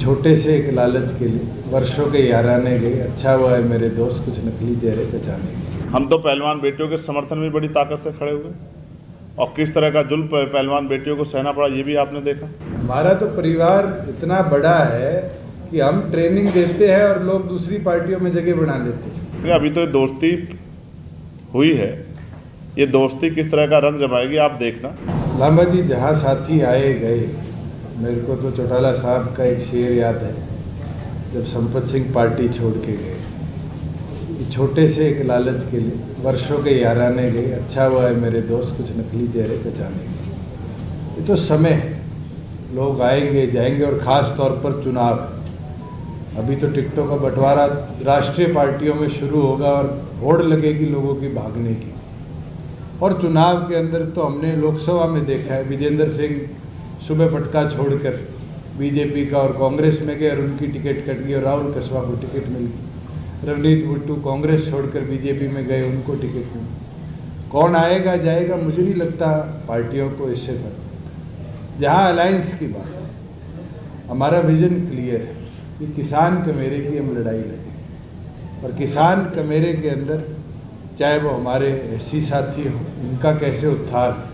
छोटे से एक लालच के लिए वर्षों के याराने गए, अच्छा हुआ है मेरे दोस्त कुछ नकली चेहरे पहचाने गए। हम तो पहलवान बेटियों के समर्थन में बड़ी ताकत से खड़े हुए और किस तरह का जुल्म पहलवान बेटियों को सहना पड़ा ये भी आपने देखा। हमारा तो परिवार इतना बड़ा है कि हम ट्रेनिंग देते हैं और लोग दूसरी पार्टियों में जगह बना लेते हैं। अभी तो दोस्ती हुई है, ये दोस्ती किस तरह का रंग जमाएगी आप देखना। लांबा जी, जहाँ साथी आए गए, मेरे को तो चौटाला साहब का एक शेर याद है जब संपत सिंह पार्टी छोड़ के गए कि छोटे से एक लालच के लिए वर्षों के याराने गए, अच्छा हुआ है मेरे दोस्त कुछ नकली चेहरे पहचाने गए। ये तो समय है, लोग आएंगे जाएंगे और ख़ास तौर पर चुनाव है। अभी तो टिकटों का बंटवारा राष्ट्रीय पार्टियों में शुरू होगा और होड़ लगेगी लोगों की भागने की। और चुनाव के अंदर तो हमने लोकसभा में देखा है, विजेंद्र सिंह सुबह पटका छोड़कर बीजेपी का और कांग्रेस में गए और उनकी टिकट कट गई और राहुल कसवा को टिकट मिल गई। रवनीत बिट्टू कांग्रेस छोड़कर बीजेपी में गए, उनको टिकट मिली। कौन आएगा जाएगा मुझे नहीं लगता पार्टियों को इससे फर्क। जहाँ अलायंस की बात है, हमारा विजन क्लियर है कि किसान कमेरे की हम लड़ाई लड़ेंगे और किसान कमेरे के अंदर चाहे वो हमारे ऐसी साथी हो, इनका कैसे उत्थान।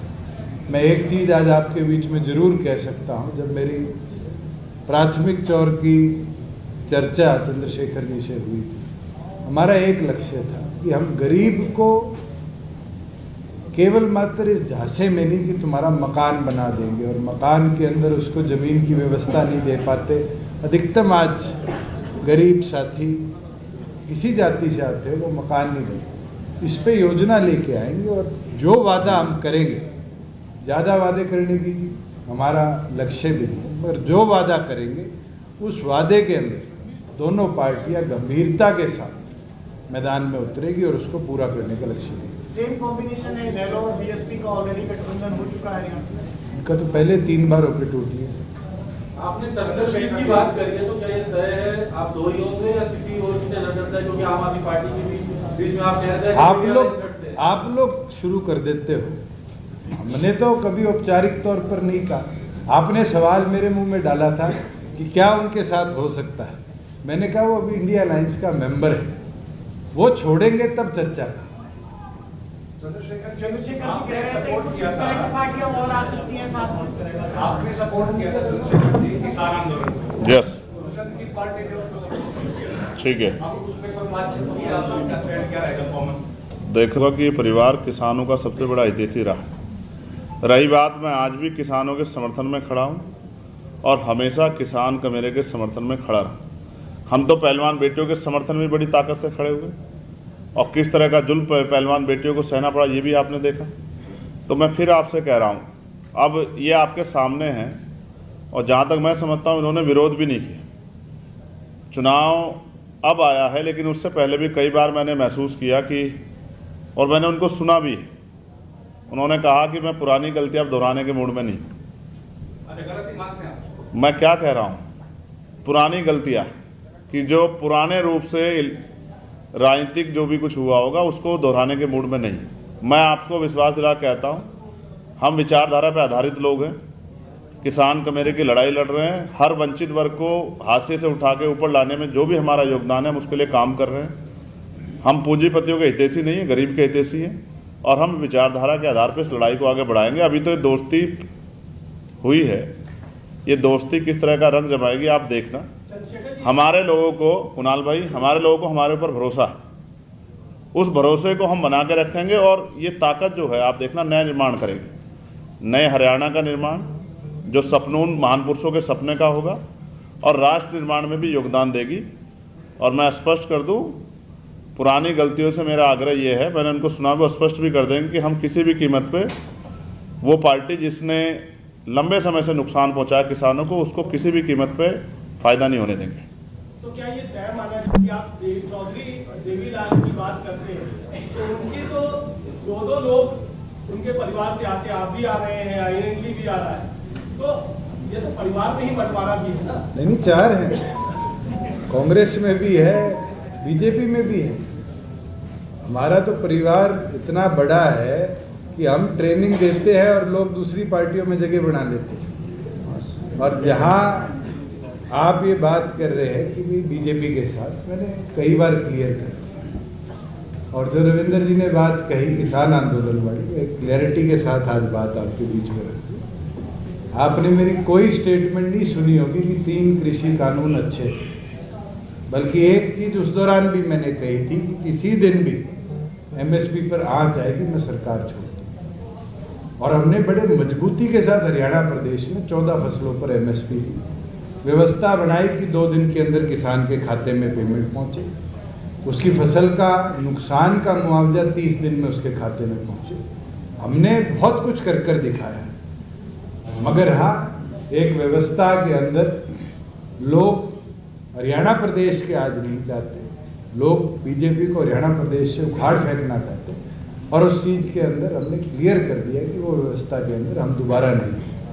मैं एक चीज़ आज आपके बीच में ज़रूर कह सकता हूँ, जब मेरी प्राथमिक चौर की चर्चा चंद्रशेखर जी से हुई, हमारा एक लक्ष्य था कि हम गरीब को केवल मात्र इस झांसे में नहीं कि तुम्हारा मकान बना देंगे और मकान के अंदर उसको ज़मीन की व्यवस्था नहीं दे पाते। अधिकतम आज गरीब साथी किसी जाति से आते हैं वो मकान नहीं देते। इस पे योजना लेके आएंगे और जो वादा हम करेंगे, ज़्यादा वादे करने की हमारा लक्ष्य भी नहीं, पर जो वादा करेंगे उस वादे के अंदर दोनों पार्टियां गंभीरता के साथ मैदान में उतरेगी और उसको पूरा करने का लक्ष्य है। सेम कॉम्बिनेशन है, नेलो और बीएसपी का ऑलरेडी गठबंधन हो चुका है यहाँ। इनका तो पहले 3 बार होकर टूट लिया। आपने सर्कल की बात करी है तो क्या ये तय है आप दो ही होंगे या किसी और से चला करता है, क्योंकि आम आदमी पार्टी के बीच में आप कह रहे हैं आप लोग शुरू कर देते हो। हमने तो कभी औपचारिक तौर पर नहीं कहा। आपने सवाल मेरे मुंह में डाला था कि क्या उनके साथ हो सकता है। मैंने कहा वो अभी इंडिया अलायंस का मेंबर है, वो छोड़ेंगे तब चर्चा। चंद्रशेखर जी कह रहे थे कुछ इस तरह की पार्टियां और आ सकती हैं साथ में। आपने सपोर्ट किया था चंद्रशेखर जी किसान आंदोलन। यस, की पार्टी ने उसको सपोर्ट किया। ठीक है, अब उस पे कोई बातचीत हुई, आपका स्टैंड क्या रहेगा कॉमन? देखो कि ये परिवार किसानों का सबसे बड़ा हितैषी रहा। रही बात, मैं आज भी किसानों के समर्थन में खड़ा हूँ और हमेशा किसान कमेरे के समर्थन में खड़ा रहा। हम तो पहलवान बेटियों के समर्थन में बड़ी ताकत से खड़े हुए और किस तरह का जुल्म पहलवान बेटियों को सहना पड़ा ये भी आपने देखा। तो मैं फिर आपसे कह रहा हूँ, अब ये आपके सामने हैं और जहाँ तक मैं समझता हूँ इन्होंने विरोध भी नहीं किया। चुनाव अब आया है, लेकिन उससे पहले भी कई बार मैंने महसूस किया कि, और मैंने उनको सुना भी है, उन्होंने कहा कि मैं पुरानी गलतियां अब दोहराने के मूड में नहीं। गलती मानते हैं? मैं क्या कह रहा हूँ, पुरानी गलतियां कि जो पुराने रूप से राजनीतिक जो भी कुछ हुआ होगा उसको दोहराने के मूड में नहीं। मैं आपको विश्वास दिला कहता हूँ, हम विचारधारा पर आधारित लोग हैं, किसान कमेरे की लड़ाई लड़ रहे हैं। हर वंचित वर्ग को हाशिए से उठा के ऊपर लाने में जो भी हमारा योगदान है हम उसके लिए काम कर रहे हैं। हम पूंजीपतियों के हितैषी नहीं है, गरीब के हितैषी हैं और हम विचारधारा के आधार पर इस लड़ाई को आगे बढ़ाएंगे। अभी तो ये दोस्ती हुई है, ये दोस्ती किस तरह का रंग जमाएगी आप देखना। हमारे लोगों को, कुणाल भाई, हमारे लोगों को हमारे ऊपर भरोसा है, उस भरोसे को हम बना के रखेंगे और ये ताकत जो है आप देखना नया निर्माण करेंगे। नए हरियाणा का निर्माण जो सपनून महान पुरुषों के सपने का होगा और राष्ट्र निर्माण में भी योगदान देगी। और मैं स्पष्ट कर दूँ, पुरानी गलतियों से मेरा आग्रह ये है, मैंने उनको सुना भी, स्पष्ट भी कर देंगे कि हम किसी भी कीमत पे वो पार्टी जिसने लंबे समय से नुकसान पहुंचाया किसानों को, उसको किसी भी कीमत पे फ़ायदा नहीं होने देंगे। तो क्या ये तय माना कि आप चौधरी देवीलाल की बात करते हैं तो उनके तो दो लोग उनके परिवार से आते, आप भी आ रहे हैं, आईएनएलडी भी आ रहा है, तो ये तो परिवार में ही बंटवारा भी है ना? नहीं, 4 हैं, कांग्रेस में भी है, बीजेपी में भी है। हमारा तो परिवार इतना बड़ा है कि हम ट्रेनिंग देते हैं और लोग दूसरी पार्टियों में जगह बना लेते हैं। और जहाँ आप ये बात कर रहे हैं कि भी बीजेपी के साथ, मैंने कई बार क्लियर कर दिया। और जो रविंदर जी ने बात कही किसान आंदोलन वाली, एक क्लैरिटी के साथ आज बात आपके बीच में रखी। आपने मेरी कोई स्टेटमेंट नहीं सुनी होगी कि 3 कृषि कानून अच्छे थे, बल्कि एक चीज उस दौरान भी मैंने कही थी कि किसी दिन भी एमएसपी पर आंच आएगी मैं सरकार छोड़ दूँ। और हमने बड़े मजबूती के साथ हरियाणा प्रदेश में 14 फसलों पर एमएसपी दी, व्यवस्था बनाई कि 2 दिन के अंदर किसान के खाते में पेमेंट पहुंचे, उसकी फसल का नुकसान का मुआवजा 30 दिन में उसके खाते में पहुंचे। हमने बहुत कुछ कर दिखाया, मगर हाँ, एक व्यवस्था के अंदर लोग हरियाणा प्रदेश के आज नहीं चाहते, लोग बीजेपी को हरियाणा प्रदेश से उखाड़ फेंकना चाहते, और उस चीज़ के अंदर हमने क्लियर कर दिया कि वो व्यवस्था के अंदर हम दोबारा नहीं